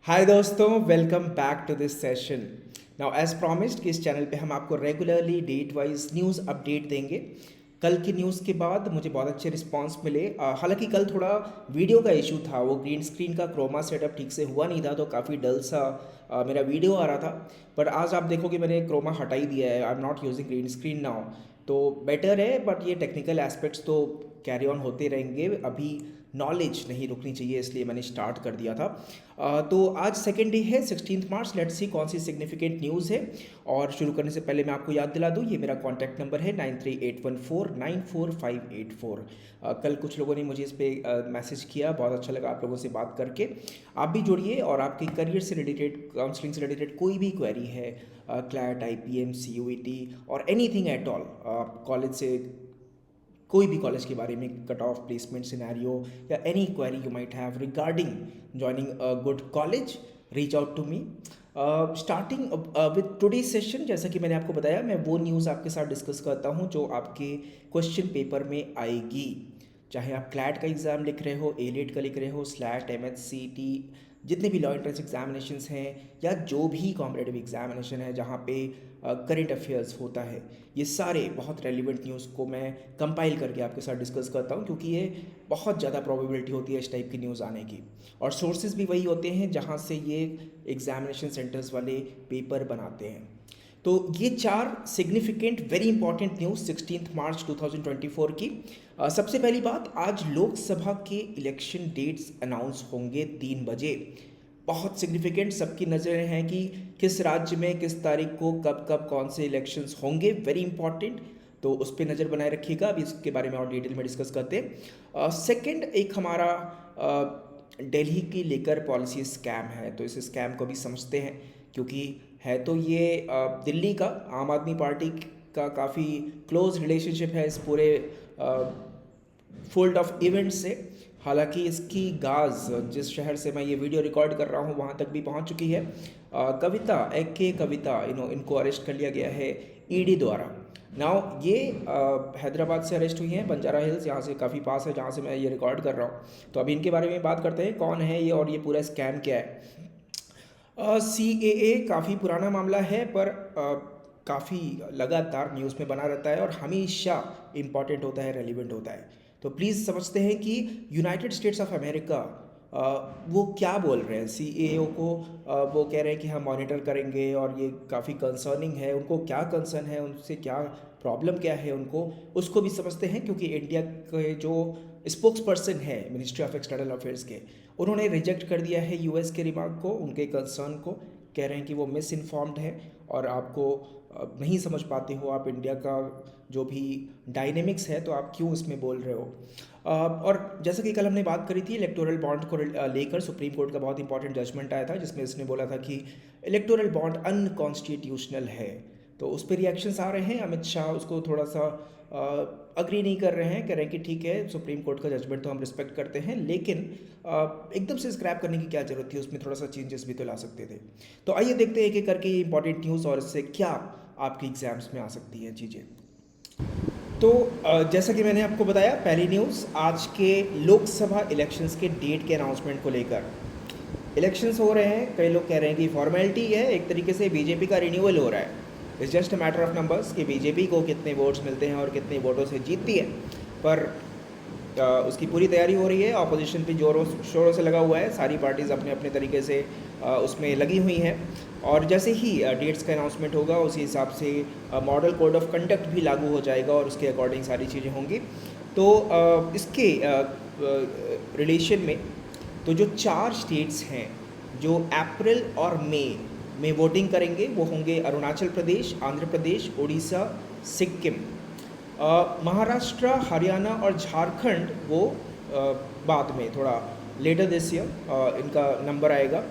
हाय दोस्तों, welcome back to this session. Now as promised कि इस चैनल पे हम आपको regularly date wise news update देंगे। कल की न्यूज़ के बाद मुझे बहुत अच्छे रिस्पांस मिले। हालांकि कल थोड़ा वीडियो का इशू था, वो ग्रीन स्क्रीन का क्रोमा सेटअप ठीक से हुआ नहीं था, तो काफ़ी डल सा मेरा वीडियो आ रहा था। पर आज आप देखोगे मैंने क्रोमा हटा ही दिया है। I am not using green screen now, तो बेटर है। बट ये टेक्निकल एस्पेक्ट्स तो कैरी ऑन होते रहेंगे। अभी नॉलेज नहीं रुकनी चाहिए, इसलिए मैंने स्टार्ट कर दिया था। तो आज सेकेंड डे है, 16 मार्च। लेट्स सी कौन सी सिग्निफिकेंट न्यूज़ है। और शुरू करने से पहले मैं आपको याद दिला दूँ, ये मेरा कॉन्टैक्ट नंबर है 9381494584। कल कुछ लोगों ने मुझे इस पर मैसेज किया, बहुत अच्छा लगा आप लोगों से बात करके। आप भी जुड़िए और आपके करियर से रिलेटेड, काउंसलिंग से रिलेटेड कोई भी क्वेरी है, क्लैट, IPM, CUET और एनीथिंग एट ऑल, कॉलेज से कोई भी कॉलेज के बारे में, कट ऑफ, प्लेसमेंट सिनेरियो या any query you might have regarding joining a good college, reach out to me. Starting with today session, जैसा कि मैंने आपको बताया, मैं वो न्यूज़ आपके साथ डिस्कस करता हूँ जो आपके क्वेश्चन पेपर में आएगी। चाहे आप क्लैट का एग्ज़ाम लिख रहे हो, एलेट का लिख रहे हो, स्लैट, MHCT, जितने भी लॉ एंट्रेंस एग्जामिनेशंस हैं या जो भी कॉम्पिटेटिव एग्जामिनेशन है जहाँ पे करंट अफेयर्स होता है, ये सारे बहुत रेलिवेंट न्यूज़ को मैं कंपाइल करके आपके साथ डिस्कस करता हूँ, क्योंकि ये बहुत ज़्यादा प्रोबेबिलिटी होती है इस टाइप की न्यूज़ आने की। और सोर्सेज भी वही होते हैं जहाँ से ये एग्जामिनेशन सेंटर्स वाले पेपर बनाते हैं। तो ये चार सिग्निफिकेंट वेरी इंपॉर्टेंट न्यूज़ 16 मार्च 2024 की। सबसे पहली बात, आज लोकसभा के इलेक्शन डेट्स अनाउंस होंगे 3 बजे। बहुत सिग्निफिकेंट, सबकी नज़रें हैं कि किस राज्य में किस तारीख को कब कब कौन से इलेक्शंस होंगे, वेरी इंपॉर्टेंट। तो उस पर नज़र बनाए रखिएगा, अभी इसके बारे में और डिटेल में डिस्कस करते हैं। सेकंड, एक हमारा दिल्ली की लेकर पॉलिसी स्कैम है, तो इस स्कैम को भी समझते हैं, क्योंकि है तो ये दिल्ली का आम आदमी पार्टी का काफ़ी क्लोज रिलेशनशिप है इस पूरे फोल्ड ऑफ इवेंट्स से। हालांकि इसकी गाज जिस शहर से मैं ये वीडियो रिकॉर्ड कर रहा हूँ वहाँ तक भी पहुँच चुकी है। कविता, कविता, इनको अरेस्ट कर लिया गया है ED द्वारा। नाउ ये हैदराबाद से अरेस्ट हुई हैं, बंजारा हिल्स, यहाँ से काफ़ी पास है जहाँ से मैं ये रिकॉर्ड कर रहा हूँ। तो अभी इनके बारे में बात करते हैं, कौन है ये और ये पूरा स्कैम क्या है। CAA काफ़ी पुराना मामला है, पर काफ़ी लगातार न्यूज़ में बना रहता है और हमेशा इम्पॉर्टेंट होता है, रेलिवेंट होता है। तो प्लीज़ समझते हैं कि यूनाइटेड स्टेट्स ऑफ अमेरिका वो क्या बोल रहे हैं CAO को। वो कह रहे हैं कि हम मॉनिटर करेंगे और ये काफ़ी कंसर्निंग है। उनको क्या कंसर्न है, उनसे क्या प्रॉब्लम क्या है उनको, उसको भी समझते हैं। क्योंकि इंडिया के जो स्पोक्स पर्सन है मिनिस्ट्री ऑफ एक्सटर्नल अफेयर्स के, उन्होंने रिजेक्ट कर दिया है US के रिमार्क को, उनके कंसर्न को। कह रहे हैं कि वो मिस इन्फॉर्म्ड है और आपको नहीं समझ पाते हो आप इंडिया का जो भी डायनेमिक्स है, तो आप क्यों इसमें बोल रहे हो। और जैसा कि कल हमने बात करी थी, इलेक्टोरल बॉन्ड को लेकर सुप्रीम कोर्ट का बहुत इंपॉर्टेंट जजमेंट आया था, जिसमें इसने बोला था कि इलेक्टोरल बॉन्ड अनकॉन्स्टिट्यूशनल है। तो उस पर रिएक्शंस आ रहे हैं। अमित शाह उसको थोड़ा सा अग्री नहीं कर रहे हैं, कह रहे हैं कि ठीक है, सुप्रीम कोर्ट का जजमेंट तो हम रिस्पेक्ट करते हैं, लेकिन एकदम से स्क्रैप करने की क्या ज़रूरत थी, उसमें थोड़ा सा चेंजेस भी तो ला सकते थे। तो आइए देखते हैं एक एक करके इंपॉर्टेंट न्यूज़ और इससे क्या आपकी एग्जाम्स में आ सकती हैं चीज़ें। तो जैसा कि मैंने आपको बताया, पहली न्यूज़ आज के लोकसभा इलेक्शंस के डेट के अनाउंसमेंट को लेकर। इलेक्शंस हो रहे हैं, कई लोग कह रहे हैं कि फॉर्मेलिटी है, एक तरीके से बीजेपी का रिन्यूअल हो रहा है। It's just a matter of numbers कि बीजेपी को कितने वोट्स मिलते हैं और कितने वोटों से जीतती है। पर उसकी पूरी तैयारी हो रही है, ऑपोजिशन भी जोरों शोरों से लगा हुआ है, सारी पार्टीज़ अपने अपने तरीके से उसमें लगी हुई हैं। और जैसे ही डेट्स का अनाउंसमेंट होगा, उसी हिसाब से मॉडल कोड ऑफ कंडक्ट भी लागू हो जाएगा और उसके अकॉर्डिंग सारी चीज़ें होंगी। तो इसके रिलेशन में तो जो 4 स्टेट्स हैं जो अप्रैल और मई में वोटिंग करेंगे, वो होंगे अरुणाचल प्रदेश, आंध्र प्रदेश, उड़ीसा, सिक्किम। महाराष्ट्र, हरियाणा और झारखंड वो बाद में, थोड़ा लेटर दिस ईयर इनका नंबर आएगा।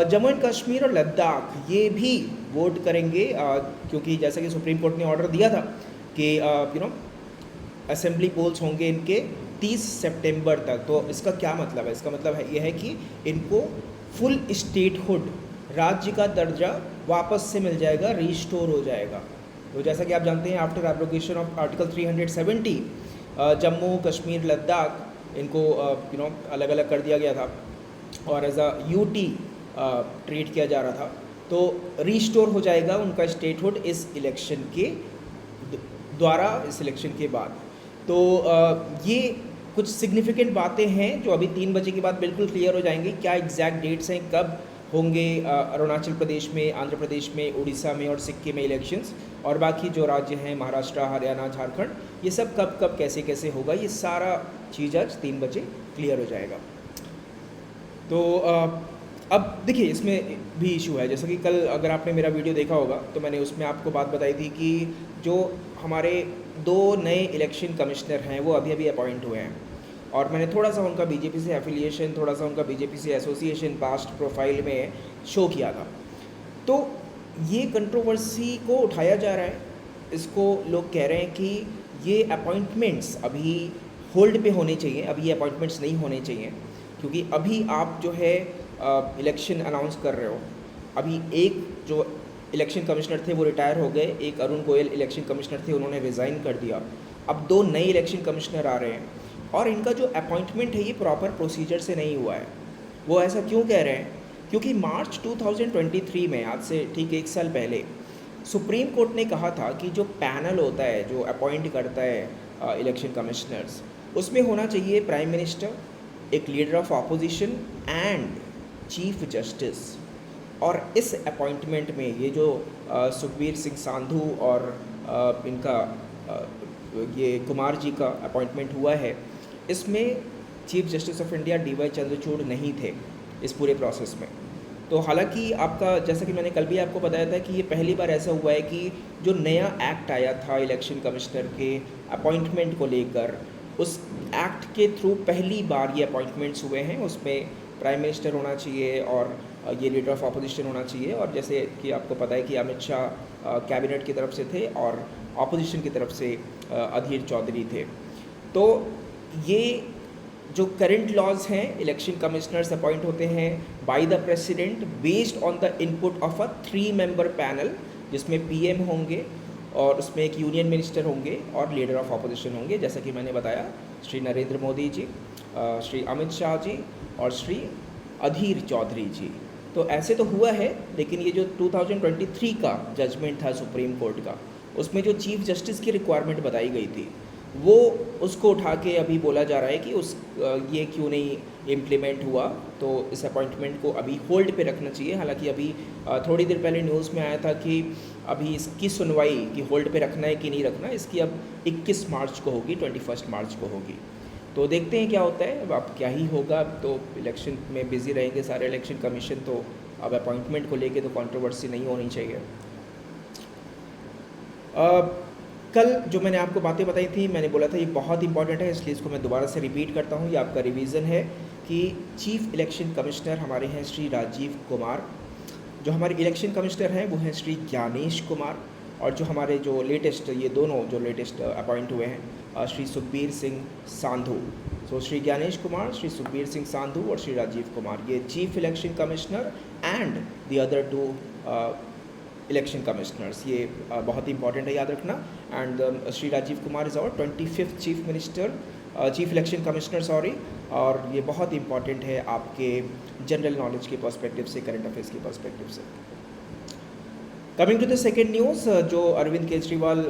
जम्मू एंड कश्मीर और लद्दाख ये भी वोट करेंगे, क्योंकि जैसा कि सुप्रीम कोर्ट ने ऑर्डर दिया था कि असेंबली पोल्स होंगे इनके 30 सितंबर तक। तो इसका क्या मतलब है, इसका मतलब है यह है कि इनको फुल स्टेटहुड, राज्य का दर्जा वापस से मिल जाएगा, रिस्टोर हो जाएगा। तो जैसा कि आप जानते हैं, after abrogation of article 370 Jammu Kashmir Ladakh इनको अलग अलग कर दिया गया था और एज अ UT ट्रीट किया जा रहा था, तो रीस्टोर हो जाएगा उनका स्टेटहुड इस इलेक्शन के द्वारा, इस इलेक्शन के बाद। तो ये कुछ सिग्निफिकेंट बातें हैं जो अभी 3 बजे के बाद बिल्कुल क्लियर हो जाएंगी। क्या एग्जैक्ट डेट्स हैं, कब होंगे अरुणाचल प्रदेश में, आंध्र प्रदेश में, उड़ीसा में और सिक्किम में इलेक्शंस, और बाकी जो राज्य हैं महाराष्ट्र, हरियाणा, झारखंड, ये सब कब कब कैसे कैसे होगा, ये सारा चीज़ आज 3 बजे क्लियर हो जाएगा। तो अब देखिए इसमें भी इशू है, जैसा कि कल अगर आपने मेरा वीडियो देखा होगा तो मैंने उसमें आपको बात बताई थी कि जो हमारे 2 नए इलेक्शन कमिश्नर हैं वो अभी अभी अपॉइंट हुए हैं, और मैंने थोड़ा सा उनका बीजेपी से एफिलिएशन, थोड़ा सा उनका बीजेपी से एसोसिएशन पास्ट प्रोफाइल में शो किया था। तो ये कंट्रोवर्सी को उठाया जा रहा है, इसको लोग कह रहे हैं कि ये अपॉइंटमेंट्स अभी होल्ड पे होने चाहिए, अभी ये अपॉइंटमेंट्स नहीं होने चाहिए, क्योंकि अभी आप जो है इलेक्शन अनाउंस कर रहे हो। अभी एक जो इलेक्शन कमिश्नर थे वो रिटायर हो गए, एक अरुण गोयल इलेक्शन कमिश्नर थे, उन्होंने रिज़ाइन कर दिया। अब 2 नए इलेक्शन कमिश्नर आ रहे हैं, और इनका जो अपॉइंटमेंट है ये प्रॉपर प्रोसीजर से नहीं हुआ है। वो ऐसा क्यों कह रहे हैं? क्योंकि मार्च 2023 में, आज से ठीक 1 साल पहले, सुप्रीम कोर्ट ने कहा था कि जो पैनल होता है जो अपॉइंट करता है इलेक्शन कमिश्नर्स, उसमें होना चाहिए प्राइम मिनिस्टर, एक leader of opposition and chief justice. और इस अपॉइंटमेंट में ये जो सुखबीर सिंह सांधू और इनका ये कुमार जी का अपॉइंटमेंट हुआ है, इसमें chief justice of India DY Chandrachud नहीं थे इस पूरे प्रोसेस में। तो हालांकि आपका, जैसा कि मैंने कल भी आपको बताया था कि ये पहली बार ऐसा हुआ है कि जो नया एक्ट आया था इलेक्शन कमिश्नर के अपॉइंटमेंट को लेकर, उस एक्ट के थ्रू पहली बार ये अपॉइंटमेंट्स हुए हैं। उसमें प्राइम मिनिस्टर होना चाहिए और ये लीडर ऑफ अपोजिशन होना चाहिए, और जैसे कि आपको पता है कि अमित शाह कैबिनेट की तरफ से थे और ऑपोजिशन की तरफ से अधीर चौधरी थे। तो ये जो करंट लॉज हैं, इलेक्शन कमिश्नर्स अपॉइंट होते हैं by the president based on the input of a 3 member panel, जिसमें PM होंगे और उसमें एक यूनियन मिनिस्टर होंगे और लीडर ऑफ अपोजिशन होंगे, जैसा कि मैंने बताया, श्री नरेंद्र मोदी जी, श्री अमित शाह जी और श्री अधीर चौधरी जी। तो ऐसे तो हुआ है, लेकिन ये जो 2023 का जजमेंट था सुप्रीम कोर्ट का, उसमें जो चीफ जस्टिस की रिक्वायरमेंट बताई गई थी, वो उसको उठा के अभी बोला जा रहा है कि ये क्यों नहीं इम्प्लीमेंट हुआ, तो इस अपॉइंटमेंट को अभी होल्ड पे रखना चाहिए। हालांकि अभी थोड़ी देर पहले न्यूज़ में आया था कि अभी इसकी सुनवाई कि होल्ड पे रखना है कि नहीं रखना, इसकी अब 21 मार्च को होगी, 21 मार्च को होगी। तो देखते हैं क्या होता है, अब क्या ही होगा। अब तो इलेक्शन में बिज़ी रहेंगे सारे इलेक्शन कमीशन, तो अब अपॉइंटमेंट को लेके तो कंट्रोवर्सी नहीं होनी चाहिए। कल जो मैंने आपको बातें बताई थी, मैंने बोला था ये बहुत इंपॉर्टेंट है, इसलिए इसको मैं दोबारा से रिपीट करता हूँ। ये आपका रिवीजन है कि चीफ इलेक्शन कमिश्नर हमारे हैं श्री राजीव कुमार, जो हमारे इलेक्शन कमिश्नर हैं वो हैं श्री ज्ञानेश कुमार, और जो हमारे जो लेटेस्ट, ये दोनों जो लेटेस्ट अपॉइंट हुए हैं श्री सुखबीर सिंह सांधू। सो श्री ज्ञानेश कुमार, श्री सुखबीर सिंह सांधू और श्री राजीव कुमार, ये chief election commissioner and the other 2 election commissioners. ये बहुत इंपॉर्टेंट है, याद रखना। And Shri Rajiv Kumar is our 25th chief election commissioner, sorry. और ये बहुत इंपॉर्टेंट है आपके जनरल नॉलेज के पर्सपेक्टिव से, करंट अफेयर्स के पर्सपेक्टिव से। Coming to the second news, जो अरविंद केजरीवाल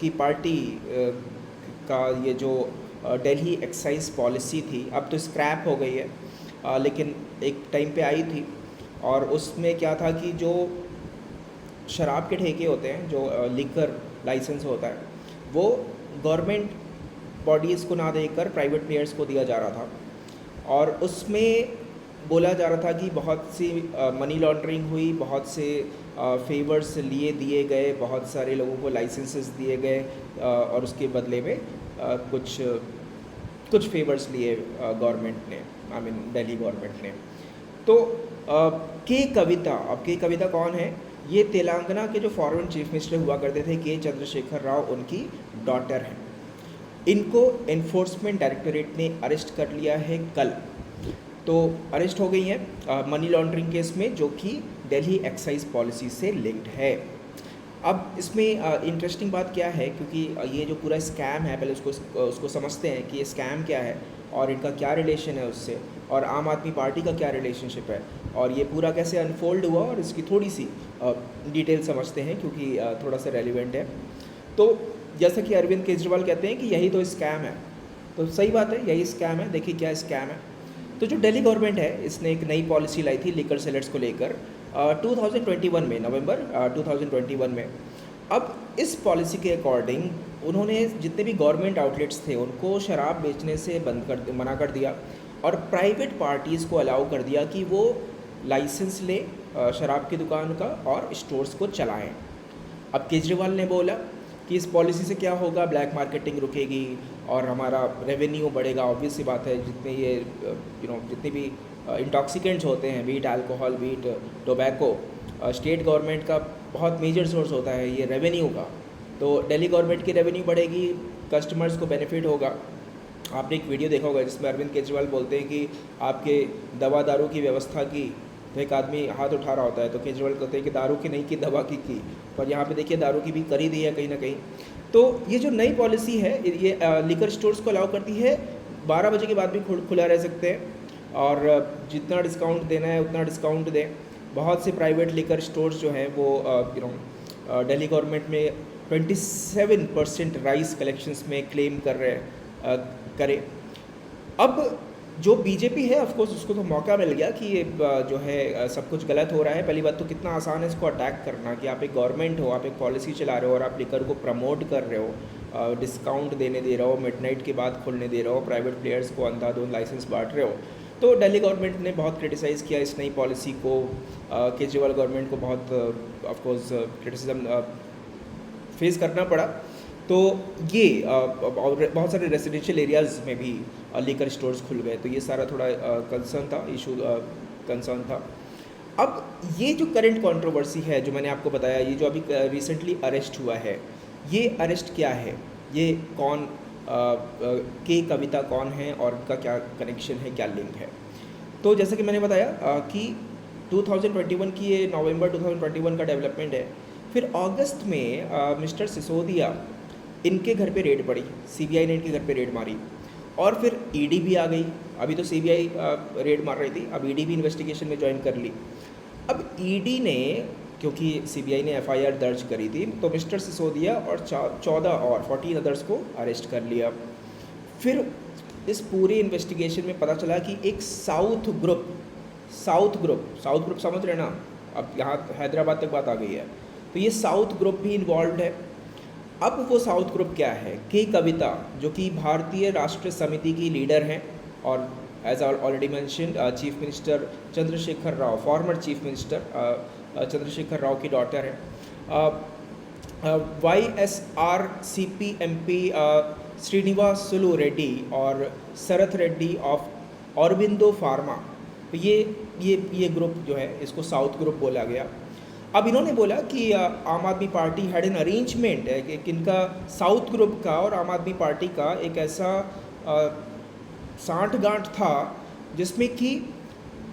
की पार्टी का ये जो दिल्ली एक्साइज पॉलिसी थी, अब तो स्क्रैप हो गई है, लेकिन एक टाइम पे आई थी, और उसमें क्या था कि जो शराब के ठेके होते हैं, जो लिकर लाइसेंस होता है, वो गवर्नमेंट बॉडीज़ को ना देकर प्राइवेट प्लेयर्स को दिया जा रहा था, और उसमें बोला जा रहा था कि बहुत सी मनी लॉन्ड्रिंग हुई, बहुत से फेवर्स दिए गए, बहुत सारे लोगों को लाइसेंसेस दिए गए, और उसके बदले में कुछ फेवर्स लिए गवर्नमेंट ने, आई मीन दिल्ली गवर्नमेंट ने। तो के कविता, अब के कविता कौन है? ये तेलंगाना के जो फॉरेन चीफ मिनिस्टर हुआ करते थे के चंद्रशेखर राव, उनकी डॉटर हैं। इनको एनफोर्समेंट डायरेक्टोरेट ने अरेस्ट कर लिया है कल। तो अरेस्ट हो गई हैं मनी लॉन्ड्रिंग केस में, जो कि दिल्ली एक्साइज पॉलिसी से लिंक्ड है। अब इसमें इंटरेस्टिंग बात क्या है, क्योंकि ये जो पूरा स्कैम है, पहले उसको समझते हैं कि ये स्कैम क्या है और इनका क्या रिलेशन है उससे, और आम आदमी पार्टी का क्या रिलेशनशिप है, और ये पूरा कैसे अनफोल्ड हुआ, और इसकी थोड़ी सी डिटेल समझते हैं, क्योंकि थोड़ा सा रेलिवेंट है। तो जैसा कि अरविंद केजरीवाल कहते हैं कि यही तो स्कैम है, तो सही बात है, यही स्कैम है। देखिए क्या स्कैम है। तो जो दिल्ली गवर्नमेंट है, इसने एक नई पॉलिसी लाई थी लिकर सेलर्स को लेकर 2021 में, नवंबर 2021 में। अब इस पॉलिसी के अकॉर्डिंग उन्होंने जितने भी गवर्नमेंट आउटलेट्स थे उनको शराब बेचने से मना कर दिया, और प्राइवेट पार्टीज़ को अलाउ कर दिया कि वो लाइसेंस ले शराब की दुकान का और स्टोर्स को चलाएं। अब केजरीवाल ने बोला कि इस पॉलिसी से क्या होगा, ब्लैक मार्केटिंग रुकेगी और हमारा रेवेन्यू बढ़ेगा। ऑब्वियस सी बात है, जितने ये जितने भी इंटॉक्सिकेंट्स होते हैं, be it alcohol, be it tobacco, state government का बहुत मेजर सोर्स होता है ये रेवेन्यू का। तो दिल्ली गवर्नमेंट की रेवेन्यू बढ़ेगी, कस्टमर्स को बेनिफिट होगा। आपने एक वीडियो देखा होगा जिसमें अरविंद केजरीवाल बोलते हैं कि आपके दवा दारू की व्यवस्था की, तो एक आदमी हाथ उठा रहा होता है, तो केजरीवाल कहते हैं कि दारू की नहीं की, दवा की। पर यहाँ पे देखिए दारू की भी करी दी है कहीं ना कहीं। तो ये जो नई पॉलिसी है, ये लिकर स्टोर्स को अलाउ करती है 12 बजे के बाद भी खुला रह सकते हैं, और जितना डिस्काउंट देना है उतना डिस्काउंट दें। बहुत से प्राइवेट लिकर स्टोर्स जो हैं वो दिल्ली गवर्नमेंट में 27% राइस कलेक्शंस में क्लेम कर रहे हैं करें। अब जो बीजेपी है, ऑफ कोर्स उसको तो मौका मिल गया कि ये जो है सब कुछ गलत हो रहा है। पहली बात तो कितना आसान है इसको अटैक करना, कि आप एक गवर्नमेंट हो, आप एक पॉलिसी चला रहे हो और आप लिकर को प्रमोट कर रहे हो, डिस्काउंट देने दे रहे हो, मिडनाइट के बाद खोलने दे रहे हो, प्राइवेट प्लेयर्स को अंधाधुंध लाइसेंस बांट रहे हो। तो दिल्ली गवर्नमेंट ने बहुत क्रिटिसाइज़ किया इस नई पॉलिसी को, केजरीवाल गवर्नमेंट को बहुत ऑफकोर्स क्रिटिसिज्म फेस करना पड़ा। तो ये और बहुत सारे रेजिडेंशियल एरियाज़ में भी लिकर स्टोर्स खुल गए, तो ये सारा थोड़ा कंसर्न था, इशू कंसर्न था। अब ये जो करंट कंट्रोवर्सी है जो मैंने आपको बताया, ये जो अभी रिसेंटली अरेस्ट हुआ है, ये अरेस्ट क्या है, ये कौन के कविता कौन है और उनका क्या कनेक्शन है, क्या लिंक है। तो जैसे कि मैंने बताया कि 2021 की, ये नवंबर 2021 का डेवलपमेंट है। फिर अगस्त में मिस्टर सिसोदिया, इनके घर पे रेड पड़ी, सीबीआई ने इनके घर पे रेड मारी, और फिर ईडी भी आ गई। अभी तो सीबीआई रेड मार रही थी, अब ईडी भी इन्वेस्टिगेशन में ज्वाइन कर ली। अब ईडी ने, क्योंकि सीबीआई ने एफआईआर दर्ज करी थी, तो मिस्टर सिसोदिया और 14 अदर्स को अरेस्ट कर लिया। फिर इस पूरी इन्वेस्टिगेशन में पता चला कि एक साउथ ग्रुप समझ रहे ना, अब यहाँ हैदराबाद तक बात आ गई है, तो ये साउथ ग्रुप भी इन्वॉल्व है। अब वो साउथ ग्रुप क्या है, के कविता, जो कि भारतीय राष्ट्र समिति की लीडर हैं, और as already mentioned chief minister Chandrashekar Rao, former chief minister Chandrashekar Rao की डॉटर है। YSRCP MP श्रीनिवासुलु रेड्डी और शरथ रेड्डी ऑफ ऑरबिंदो फार्मा, तो ये ग्रुप जो है, इसको साउथ ग्रुप बोला गया। अब इन्होंने बोला कि Aam Aadmi party had an arrangement है कि इनका साउथ ग्रुप का और आम आदमी पार्टी का एक ऐसा सांठ-गांठ था जिसमें कि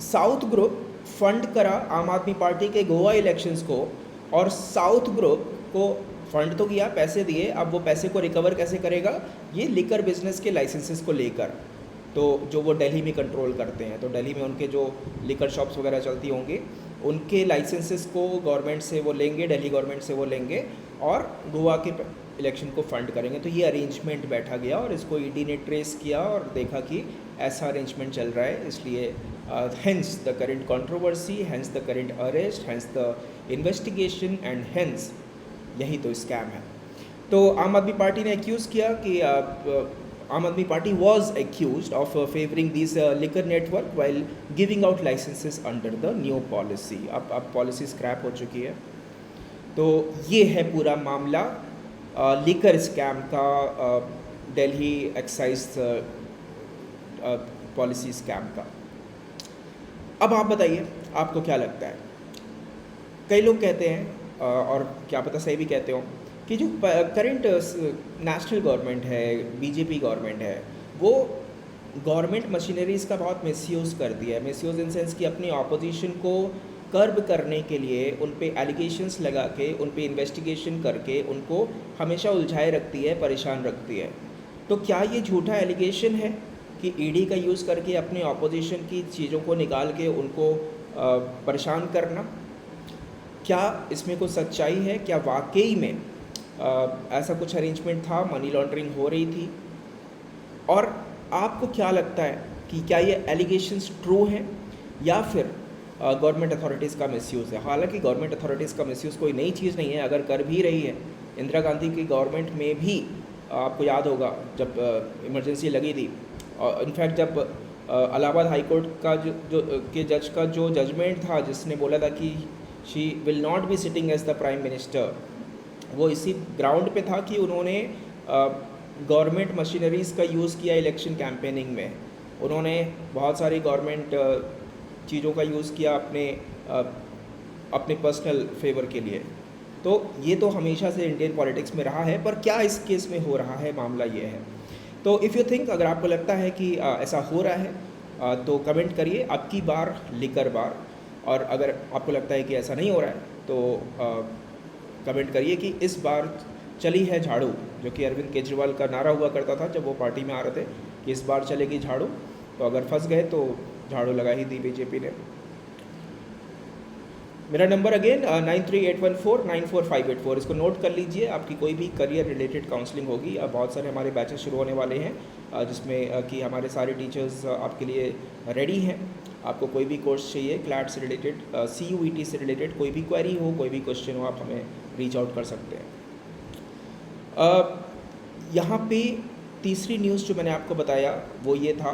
साउथ ग्रुप फंड करा आम आदमी पार्टी के गोवा इलेक्शंस को, और साउथ ग्रुप को फंड तो किया, पैसे दिए, अब वो पैसे को रिकवर कैसे करेगा, ये लिकर बिजनेस के लाइसेंसेस को लेकर। तो जो वो दिल्ली में कंट्रोल करते हैं, तो दिल्ली में उनके जो लिकर शॉप्स वगैरह चलती होंगी, उनके लाइसेंसेस को गवर्नमेंट से वो लेंगे, दिल्ली गवर्नमेंट से वो लेंगे, और गोवा के इलेक्शन को फंड करेंगे। तो ये अरेंजमेंट बैठा गया, और इसको ईडी ने ट्रेस किया और देखा कि ऐसा अरेंजमेंट चल रहा है, इसलिए hence the current controversy, hence the current arrest, hence the investigation, and hence यही तो स्कैम है। तो आम आदमी पार्टी ने एक्यूज़ किया कि Aam Aadmi Party was accused of favouring this liquor network while giving out licences under the new policy. अब policy scrap हो चुकी है। तो ये है पूरा मामला लिकर स्कैम का, दिल्ली एक्साइज पॉलिसी स्कैम का। अब आप बताइए, आपको क्या लगता है? कई लोग कहते हैं, और क्या पता सही भी कहते हो, कि जो करंट नेशनल गवर्नमेंट है, बीजेपी गवर्नमेंट है, वो गवर्नमेंट मशीनरीज़ का बहुत मिसयूज़ कर दिया है। मिसयूज़ इन सेंस कि अपनी ऑपोजिशन को कर्ब करने के लिए उन पे एलिगेशंस लगा के, उन पे इन्वेस्टिगेशन करके उनको हमेशा उलझाए रखती है, परेशान रखती है। तो क्या ये झूठा एलिगेशन है कि ईडी का यूज़ करके अपने ऑपोजिशन की चीज़ों को निकाल के उनको परेशान करना? क्या इसमें कुछ सच्चाई है? क्या वाकई में ऐसा कुछ अरेंजमेंट था, मनी लॉन्ड्रिंग हो रही थी? और आपको क्या लगता है कि क्या ये एलिगेशंस ट्रू हैं या फिर गवर्नमेंट अथॉरिटीज़ का मिसयूज़ है? हालांकि गवर्नमेंट अथॉरिटीज़ का मिसयूज़ कोई नई चीज़ नहीं है, अगर कर भी रही है। इंदिरा गांधी की गवर्नमेंट में भी आपको याद होगा जब इमरजेंसी लगी थी, और इनफैक्ट जब इलाहाबाद हाई कोर्ट का के जज का जो जजमेंट था, जिसने बोला था कि she will not be sitting as the prime minister, वो इसी ग्राउंड पे था कि उन्होंने गवर्नमेंट मशीनरीज़ का यूज़ किया इलेक्शन कैंपेनिंग में। उन्होंने बहुत सारी गवर्नमेंट चीज़ों का यूज़ किया अपने पर्सनल फेवर के लिए। तो ये तो हमेशा से इंडियन पॉलिटिक्स में रहा है, पर क्या इस केस में हो रहा है, मामला ये है। तो इफ़ यू थिंक, अगर आपको लगता है कि ऐसा हो रहा है तो कमेंट करिए, अब की बार लिकर बार। और अगर आपको लगता है कि ऐसा नहीं हो रहा है तो कमेंट करिए कि इस बार चली है झाड़ू, जो कि अरविंद केजरीवाल का नारा हुआ करता था जब वो पार्टी में आ रहे थे कि इस बार चलेगी झाड़ू। तो अगर फंस गए तो झाड़ू लगा ही दी बीजेपी ने। मेरा नंबर अगेन 9381494584, इसको नोट कर लीजिए। आपकी कोई भी करियर रिलेटेड काउंसलिंग होगी, बहुत सारे हमारे बैचेस शुरू होने वाले हैं जिसमें कि हमारे सारे टीचर्स आपके लिए रेडी हैं। आपको कोई भी कोर्स चाहिए क्लैट से रिलेटेड, CUET से रिलेटेड, कोई भी क्वेरी हो, कोई भी क्वेश्चन हो, आप हमें रीच आउट कर सकते हैं। यहाँ पे तीसरी न्यूज़ जो मैंने आपको बताया वो ये था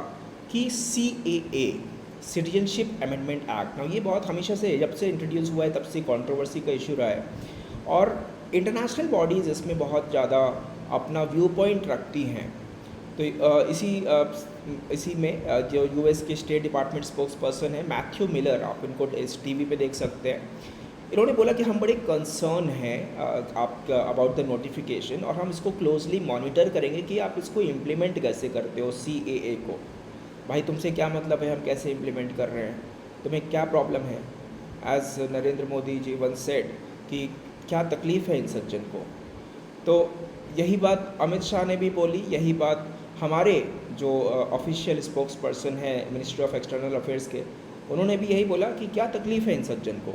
कि CAA, सिटीजनशिप अमेंडमेंट एक्ट, ना ये बहुत हमेशा से, जब से इंट्रोड्यूस हुआ है तब से कंट्रोवर्सी का इशू रहा है, और इंटरनेशनल बॉडीज़ इसमें बहुत ज़्यादा अपना व्यू पॉइंट रखती हैं। तो इसी में जो US के स्टेट डिपार्टमेंट स्पोक्स पर्सन है मैथ्यू मिलर, आप इनको इस TV पे देख सकते हैं, इन्होंने बोला कि हम बड़े कंसर्न हैं आपका अबाउट द नोटिफिकेशन, और हम इसको क्लोजली मॉनिटर करेंगे कि आप इसको इम्प्लीमेंट कैसे करते हो CAA को। भाई तुमसे क्या मतलब है हम कैसे इम्प्लीमेंट कर रहे हैं, तुम्हें क्या प्रॉब्लम है? As Narendra Modi ji one said कि क्या तकलीफ़ है इन सज्जन को। तो यही बात अमित शाह ने भी बोली, यही बात हमारे जो ऑफिशियल स्पोक्स पर्सन है मिनिस्ट्री ऑफ एक्सटर्नल अफेयर्स के, उन्होंने भी यही बोला कि क्या तकलीफ़ है इन सज्जन को।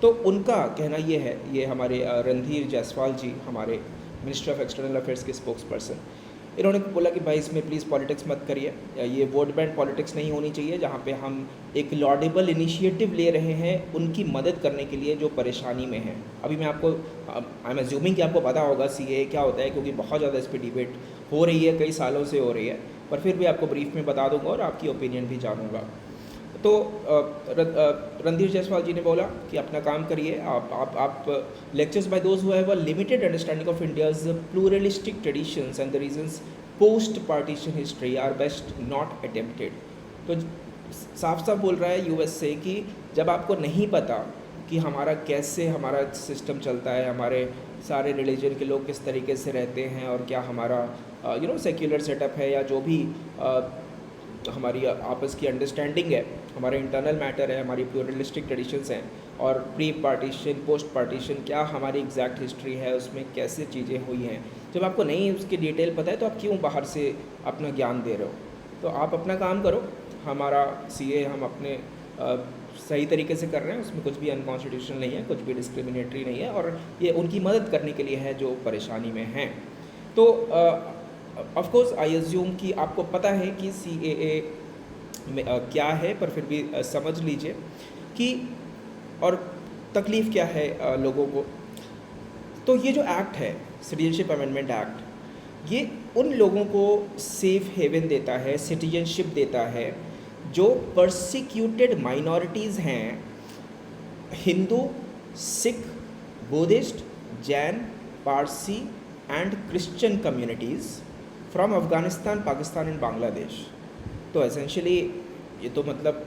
तो उनका कहना ये है, ये हमारे रणधीर जायसवाल जी, हमारे मिनिस्ट्री ऑफ एक्सटर्नल अफेयर्स के स्पोक्स पर्सन, इन्होंने बोला कि भाई इसमें प्लीज़ पॉलिटिक्स मत करिए, ये वोट बैंक पॉलिटिक्स नहीं होनी चाहिए, जहाँ पे हम एक लॉडेबल इनिशिएटिव ले रहे हैं उनकी मदद करने के लिए जो परेशानी में है। अभी मैं आपको, आई एम अज्यूमिंग कि आपको पता होगा CAA क्या होता है, क्योंकि बहुत ज़्यादा इस पर डिबेट हो रही है, कई सालों से हो रही है, पर फिर भी आपको ब्रीफ में बता दूंगा और आपकी ओपिनियन भी जानूंगा। तो रणधीर जायसवाल जी ने बोला कि अपना काम करिए, आप lectures by those who have a limited understanding of India's pluralistic traditions and the reasons post partition history are best not attempted. तो साफ साफ बोल रहा है US से कि जब आपको नहीं पता कि हमारा कैसे हमारा सिस्टम चलता है, हमारे सारे रिलीजन के लोग किस तरीके से रहते हैं, और क्या हमारा सेक्युलर सेटअप है, या जो भी हमारी आपस की अंडरस्टैंडिंग है, हमारा इंटरनल मैटर है, हमारी प्लूरलिस्टिक ट्रेडिशंस हैं, और प्री पार्टीशन पोस्ट पार्टीशन क्या हमारी एग्जैक्ट हिस्ट्री है, उसमें कैसे चीज़ें हुई हैं, जब आपको नहीं उसकी डिटेल पता है तो आप क्यों बाहर से अपना ज्ञान दे रहे हो। तो आप अपना काम करो, हमारा CAA हम अपने सही तरीके से कर रहे हैं, उसमें कुछ भी अनकॉन्स्टिट्यूशनल नहीं है, कुछ भी डिस्क्रिमिनेटरी नहीं है, और ये उनकी मदद करने के लिए है जो परेशानी में हैं। तो ऑफ कोर्स आई अज्यूम कि आपको पता है कि CAA में क्या है, पर फिर भी समझ लीजिए कि और तकलीफ़ क्या है लोगों को। तो ये जो एक्ट है सिटीजनशिप अमेंडमेंट एक्ट, ये उन लोगों को सेफ हेवन देता है, सिटीजनशिप देता है जो परसिक्यूटेड माइनॉरिटीज़ हैं, Hindu, Sikh, Buddhist, Jain, Parsi and Christian communities from Afghanistan, Pakistan and Bangladesh. तो एसेंशियली ये तो मतलब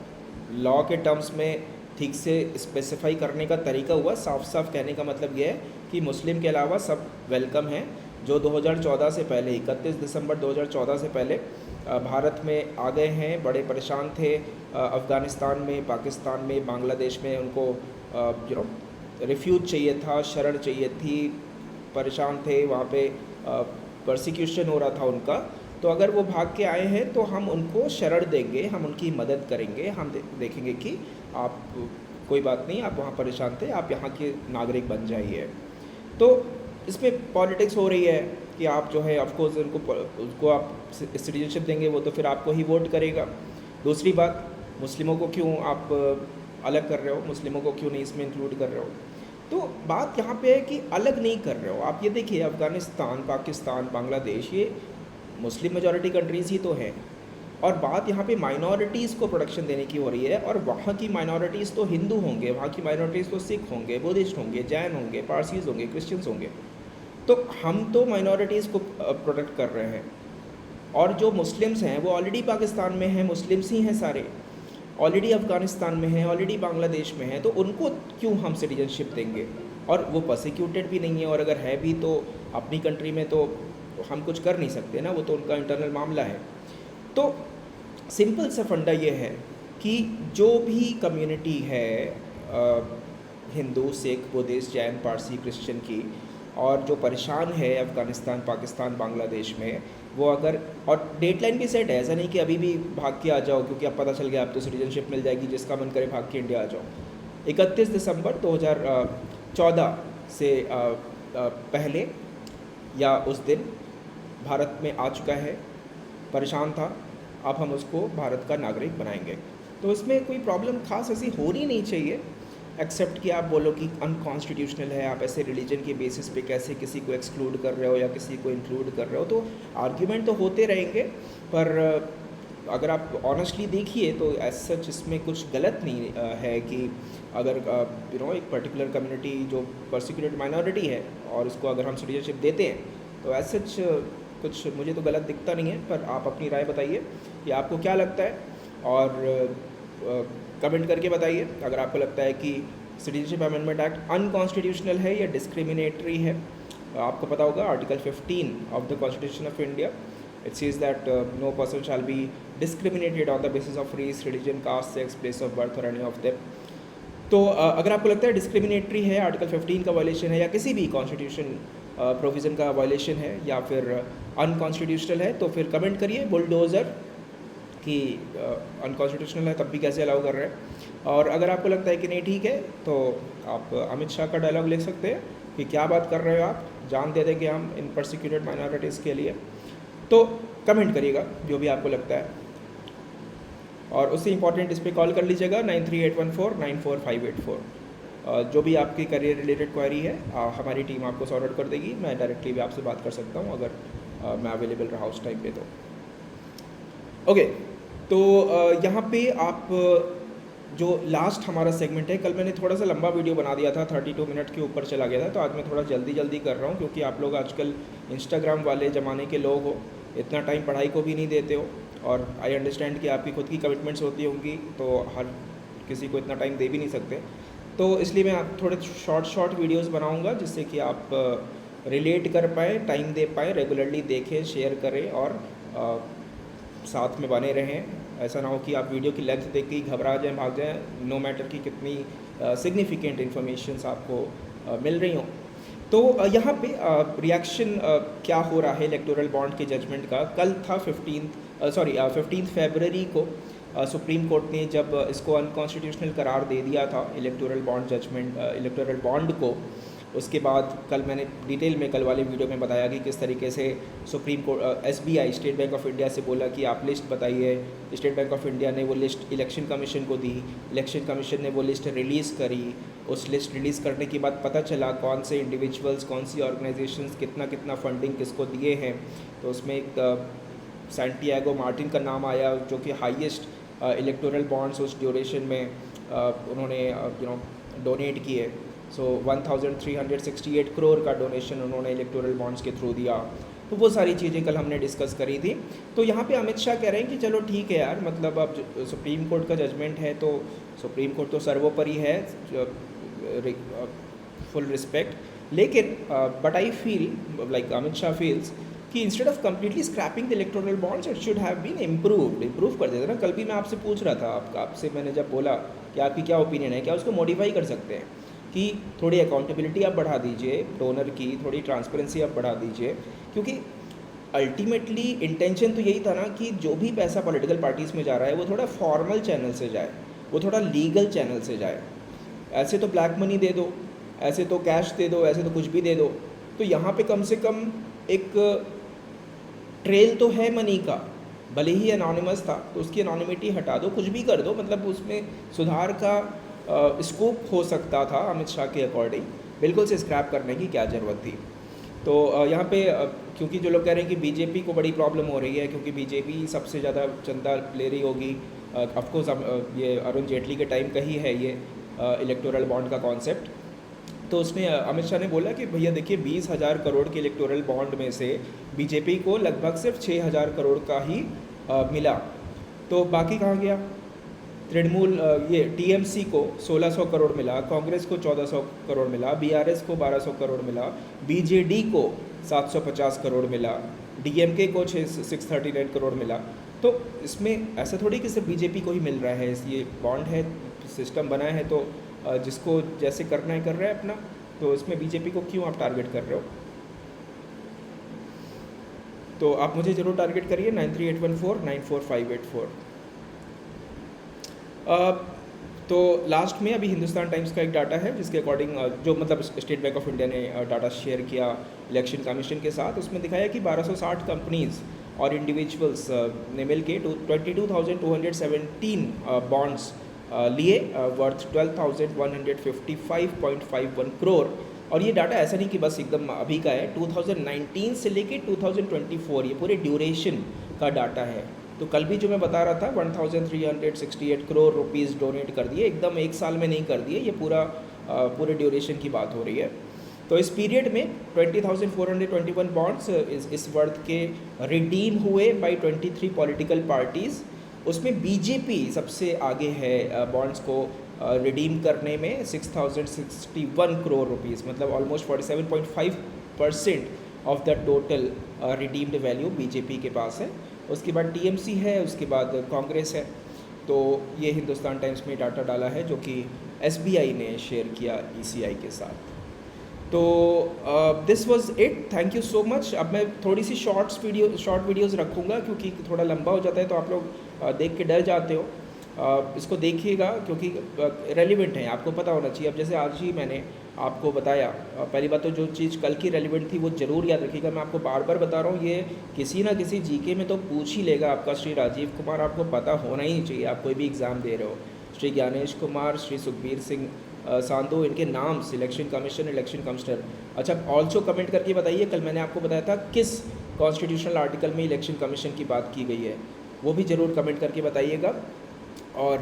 लॉ के टर्म्स में ठीक से स्पेसिफाई करने का तरीका हुआ, साफ साफ कहने का मतलब ये है कि मुस्लिम के अलावा सब वेलकम हैं जो 2014 से पहले, 31 दिसंबर 2014 से पहले भारत में आ गए हैं, बड़े परेशान थे अफ़गानिस्तान में, पाकिस्तान में, बांग्लादेश में। उनको रिफ्यूज चाहिए था, शरण चाहिए थी, परेशान थे वहाँ पे, परसिक्यूशन हो रहा था उनका। तो अगर वो भाग के आए हैं तो हम उनको शरण देंगे, हम उनकी मदद करेंगे, हम देखेंगे कि आप कोई बात नहीं, आप वहाँ परेशान थे, आप यहाँ के नागरिक बन जाइए। तो इसमें पॉलिटिक्स हो रही है कि आप जो है ऑफकोर्स उसको आप सिटीजनशिप देंगे, वो तो फिर आपको ही वोट करेगा। दूसरी बात, मुस्लिमों को क्यों आप अलग कर रहे हो, मुस्लिमों को क्यों नहीं इसमें इंक्लूड कर रहे हो? तो बात यहाँ पे है कि अलग नहीं कर रहे हो आप। ये देखिए, अफ़गानिस्तान, पाकिस्तान, बांग्लादेश, ये मुस्लिम मेजॉरिटी कंट्रीज़ ही तो हैं, और बात यहाँ पे माइनॉरिटीज़ को प्रोटेक्शन देने की हो रही है। और वहाँ की माइनॉरिटीज़ तो हिंदू होंगे, वहाँ की माइनॉरिटीज़ तो सिख होंगे, बुद्धिस्ट होंगे, जैन होंगे, पारसीज़ होंगे, क्रिश्चियंस होंगे। तो हम तो माइनॉरिटीज़ को प्रोटेक्ट कर रहे हैं, और जो मुस्लिम्स हैं वो ऑलरेडी पाकिस्तान में हैं, मुस्लिम्स ही हैं सारे, ऑलरेडी अफ़गानिस्तान में हैं, ऑलरेडी बांग्लादेश में हैं, तो उनको क्यों हम सिटीजनशिप देंगे? और वो प्रोसिक्यूटेड भी नहीं है, और अगर है भी तो अपनी कंट्री में तो हम कुछ कर नहीं सकते ना, वो तो उनका इंटरनल मामला है। तो सिंपल सा फंडा ये है कि जो भी कम्युनिटी है हिंदू, सिख, बुद्धिस्ट, जैन, पारसी, क्रिश्चियन की, और जो परेशान है अफ़गानिस्तान, पाकिस्तान, बांग्लादेश में, वो अगर, और डेडलाइन भी सेट है, ऐसा नहीं कि अभी भी भाग के आ जाओ क्योंकि अब पता चल गया अब तो सिटीजनशिप मिल जाएगी, जिसका मन करे भाग के इंडिया आ जाओ। 31 दिसंबर 2014 से पहले या उस दिन भारत में आ चुका है, परेशान था, अब हम उसको भारत का नागरिक बनाएंगे। तो इसमें कोई प्रॉब्लम खास ऐसी होनी नहीं चाहिए, एक्सेप्ट कि आप बोलो कि अनकॉन्स्टिट्यूशनल है, आप ऐसे रिलीजन के बेसिस पे कैसे किसी को एक्सक्लूड कर रहे हो या किसी को इंक्लूड कर रहे हो। तो आर्ग्यूमेंट तो होते रहेंगे, पर अगर आप ऑनेस्टली देखिए तो एज सच इसमें कुछ गलत नहीं है कि अगर एक पर्टिकुलर कम्युनिटी जो परसिक्यूटेड माइनॉरिटी है और उसको अगर हम सिटीजनशिप देते हैं, तो एज सच कुछ मुझे तो गलत दिखता नहीं है। पर आप अपनी राय बताइए कि आपको क्या लगता है, और कमेंट करके बताइए अगर आपको लगता है कि सिटीजनशिप अमेंडमेंट एक्ट अनकॉन्स्टिट्यूशनल है या डिस्क्रिमिनेटरी है। आपको पता होगा article 15 of the constitution of India, it says that no person shall be discriminated on the basis of race, religion, caste, sex, place of birth और एनी ऑफ देम। तो अगर आपको लगता है डिस्क्रिमिनेटरी है, आर्टिकल 15 का वायलेशन है, या किसी भी कॉन्स्टिट्यूशन प्रोविज़न का वायलेशन है, या फिर अनकॉन्स्टिट्यूशनल है, तो फिर कमेंट करिए बुलडोज़र कि अनकॉन्स्टिट्यूशनल है तब भी कैसे अलाउ कर रहे हैं। और अगर आपको लगता है कि नहीं ठीक है, तो आप अमित शाह का डायलॉग लिख सकते हैं कि क्या बात कर रहे हो आप, जान दे देंगे हम इन परसिक्यूटेड माइनॉरिटीज़ के लिए। तो कमेंट करिएगा जो भी आपको लगता है, और उससे इंपॉर्टेंट इस पर कॉल कर लीजिएगा 9381494584। जो भी आपकी करियर रिलेटेड क्वेरी है हमारी टीम आपको सॉर्ट आउट कर देगी। मैं डायरेक्टली भी आपसे बात कर सकता हूँ अगर मैं अवेलेबल रहा उस टाइम पे। तो ओके, तो यहाँ पे आप जो लास्ट हमारा सेगमेंट है, कल मैंने थोड़ा सा लंबा वीडियो बना दिया था, 32 मिनट के ऊपर चला गया था, तो आज मैं थोड़ा जल्दी कर रहा हूँ क्योंकि आप लोग आजकल इंस्टाग्राम वाले ज़माने के लोग हो, इतना टाइम पढ़ाई को भी नहीं देते हो, और आई अंडरस्टैंड कि आपकी खुद की कमिटमेंट्स होती होंगी, तो हर किसी को इतना टाइम दे भी नहीं सकते। तो इसलिए मैं थोड़े शॉर्ट वीडियोज़ बनाऊँगा जिससे कि आप रिलेट कर पाएँ, टाइम दे पाएँ, रेगुलरली देखें, शेयर करें और साथ में बने रहें। ऐसा ना हो कि आप वीडियो की लेंथ देख के ही घबरा जाएं, भाग जाएं, नो मैटर कि कितनी सिग्निफिकेंट इन्फॉर्मेशंस आपको मिल रही हों। तो यहाँ पे रिएक्शन क्या हो रहा है इलेक्टोरल बॉन्ड के जजमेंट का। कल था 15 फरवरी को सुप्रीम कोर्ट ने जब इसको अनकॉन्स्टिट्यूशनल करार दे दिया था electoral bond judgement, electoral bond को। उसके बाद कल मैंने डिटेल में कल वाले वीडियो में बताया कि किस तरीके से supreme court SBI state bank of India से बोला कि आप लिस्ट बताइए। स्टेट बैंक ऑफ इंडिया ने वो लिस्ट इलेक्शन कमीशन को दी, इलेक्शन कमीशन ने वो लिस्ट रिलीज़ करी। उस लिस्ट रिलीज़ करने के बाद पता चला कौन से इंडिविजुअल्स, कौन सी ऑर्गेनाइजेशंस कितना फंडिंग किसको दिए हैं। तो उसमें एक सैंटियागो मार्टिन का नाम आया जो कि हाईएस्ट इलेक्टोरल बॉन्ड्स उस ड्यूरेशन में उन्होंने डोनेट किए। सो 1368 करोड़ का डोनेशन उन्होंने इलेक्टोरल बॉन्ड्स के थ्रू दिया। तो वो सारी चीज़ें कल हमने डिस्कस करी थी। तो यहाँ पे अमित शाह कह रहे हैं कि चलो ठीक है यार, मतलब अब सुप्रीम कोर्ट का जजमेंट है तो सुप्रीम कोर्ट तो सर्वोपरि है, फुल रिस्पेक्ट। लेकिन but I feel like Amit Shah feels कि instead of completely scrapping the electoral bonds it should have been improve कर देते ना। कल भी मैं आपसे पूछ रहा था, आपसे मैंने जब बोला कि आपकी क्या ओपिनियन है, क्या उसको मॉडिफाई कर सकते हैं कि थोड़ी अकाउंटेबिलिटी आप बढ़ा दीजिए डोनर की, थोड़ी ट्रांसपेरेंसी आप बढ़ा दीजिए, क्योंकि अल्टीमेटली इंटेंशन तो यही था ना कि जो भी पैसा पॉलिटिकल पार्टीज़ में जा रहा है वो थोड़ा फॉर्मल चैनल से जाए, वो थोड़ा लीगल चैनल से जाए। ऐसे तो ब्लैक मनी दे दो, ऐसे तो कैश दे दो, ऐसे तो कुछ भी दे दो। तो यहाँ पे कम से कम एक ट्रेल तो है मनी का, भले ही एनोनिमस था तो उसकी एनोनिमिटी हटा दो, कुछ भी कर दो, मतलब उसमें सुधार का स्कोप हो सकता था अमित शाह के अकॉर्डिंग। बिल्कुल से स्क्रैप करने की क्या ज़रूरत थी। तो यहाँ पे क्योंकि जो लोग कह रहे हैं कि बीजेपी को बड़ी प्रॉब्लम हो रही है क्योंकि बीजेपी सबसे ज़्यादा चंदा ले रही होगी, ऑफकोर्स ये अरुण जेटली के टाइम का ही है ये इलेक्टोरल बॉन्ड का कॉन्सेप्ट। तो उसमें अमित शाह ने बोला कि भैया देखिए 20,000 करोड़ के इलेक्टोरल बॉन्ड में से बीजेपी को लगभग सिर्फ 6,000 करोड़ का ही मिला, तो बाकी कहाँ गया। तृणमूल ये टीएमसी को 1,600 करोड़ मिला, कांग्रेस को 1,400 करोड़ मिला, बीआरएस को 1,200 करोड़ मिला, बीजेडी को 750 करोड़ मिला, डीएमके को 639 करोड़ मिला। तो इसमें ऐसा थोड़ी कि सिर्फ बीजेपी को ही मिल रहा है, ये बॉन्ड है, सिस्टम बना है, तो जिसको जैसे करना है कर रहा है अपना, तो इसमें बीजेपी को क्यों आप टारगेट कर रहे हो। तो आप मुझे ज़रूर टारगेट करिए 9381494584। तो लास्ट में अभी हिंदुस्तान टाइम्स का एक डाटा है जिसके अकॉर्डिंग जो मतलब स्टेट बैंक ऑफ इंडिया ने डाटा शेयर किया इलेक्शन कमीशन के साथ, उसमें दिखाया कि 1260 कंपनीज़ और इंडिविजुअल्स ने मिल के 22,217 बॉन्ड्स लिए वर्थ 12,155.51 करोड़। और ये डाटा ऐसा नहीं कि बस एकदम अभी का है, 2019 से लेके 2024 ये पूरे ड्यूरेशन का डाटा है। तो कल भी जो मैं बता रहा था 1368 करोड़ रुपीज़ डोनेट कर दिए, एकदम एक साल में नहीं कर दिए, ये पूरे ड्यूरेशन की बात हो रही है। तो इस पीरियड में 20,421 बॉन्ड्स इस वर्थ के रिडीम हुए बाय 23 पॉलिटिकल पार्टीज़। उसमें बीजेपी सबसे आगे है बॉन्ड्स को रिडीम करने में 6,061 करोड़ रुपीज़, मतलब almost 47.5% of the total redeemed value BJP के पास है। उसके बाद टीएमसी है, उसके बाद कांग्रेस है। तो ये हिंदुस्तान टाइम्स में डाटा डाला है जो कि एसबीआई ने शेयर किया ईसीआई के साथ। तो this was it, thank you so much. अब मैं थोड़ी सी शॉर्ट वीडियोस रखूँगा क्योंकि थोड़ा लंबा हो जाता है, तो आप लोग देख के डर जाते हो। इसको देखिएगा क्योंकि रेलिवेंट है, आपको पता होना चाहिए। अब जैसे आज ही मैंने आपको बताया, पहली बात तो जो चीज़ कल की रेलिवेंट थी वो ज़रूर याद रखिएगा। मैं आपको बार बार बता रहा हूँ, ये किसी ना किसी जीके में तो पूछ ही लेगा आपका श्री राजीव कुमार, आपको पता होना ही चाहिए। आप कोई भी एग्ज़ाम दे रहे हो, श्री ज्ञानेश कुमार, श्री सुखबीर सिंह सांधू, इनके नाम इलेक्शन कमीशन, इलेक्शन कमिश्नर। अच्छा, ऑल्सो कमेंट करके बताइए कल मैंने आपको बताया था किस कॉन्स्टिट्यूशनल आर्टिकल में इलेक्शन कमीशन की बात की गई है, वो भी ज़रूर कमेंट करके बताइएगा। और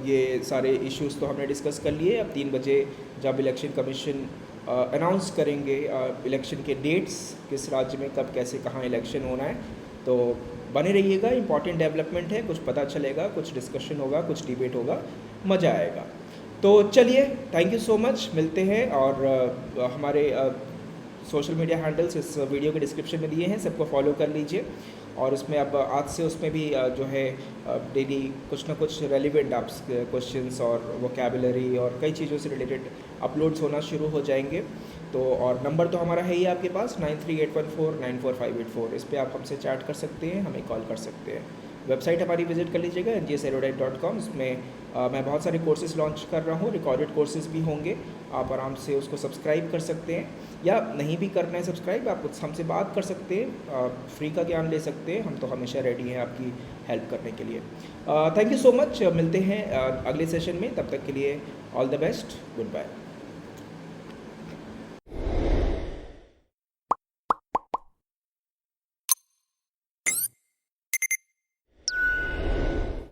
ये सारे इश्यूज़ तो हमने डिस्कस कर लिए। अब 3 बजे जब इलेक्शन कमीशन अनाउंस करेंगे इलेक्शन के डेट्स, किस राज्य में कब कैसे कहाँ इलेक्शन होना है, तो बने रहिएगा। इंपॉर्टेंट डेवलपमेंट है, कुछ पता चलेगा, कुछ डिस्कशन होगा, कुछ डिबेट होगा, मज़ा आएगा। तो चलिए, थैंक यू सो मच, मिलते हैं। और हमारे सोशल मीडिया हैंडल्स इस वीडियो के डिस्क्रिप्शन में दिए हैं, सबको फॉलो कर लीजिए। और उसमें अब आज से उसमें भी जो है डेली कुछ ना कुछ रेलिवेंट आप क्वेश्चंस और वोकैबुलरी और कई चीज़ों से रिलेटेड अपलोड्स होना शुरू हो जाएंगे। तो और नंबर तो हमारा है ही आपके पास 9381494584, इस पर आप हमसे चैट कर सकते हैं, हमें कॉल कर सकते हैं। वेबसाइट हमारी विजिट कर लीजिएगा ngserudite.com। इसमें मैं बहुत सारे कोर्सेज़ लॉन्च कर रहा हूँ, रिकॉर्डेड कोर्सेज़ भी होंगे, आप आराम से उसको सब्सक्राइब कर सकते हैं, या नहीं भी करना है सब्सक्राइब, आप हमसे बात कर सकते हैं, फ्री का ज्ञान ले सकते हैं। हम तो हमेशा रेडी हैं आपकी हेल्प करने के लिए। थैंक यू सो मच, मिलते हैं अगले सेशन में, तब तक के लिए all the best, good bye.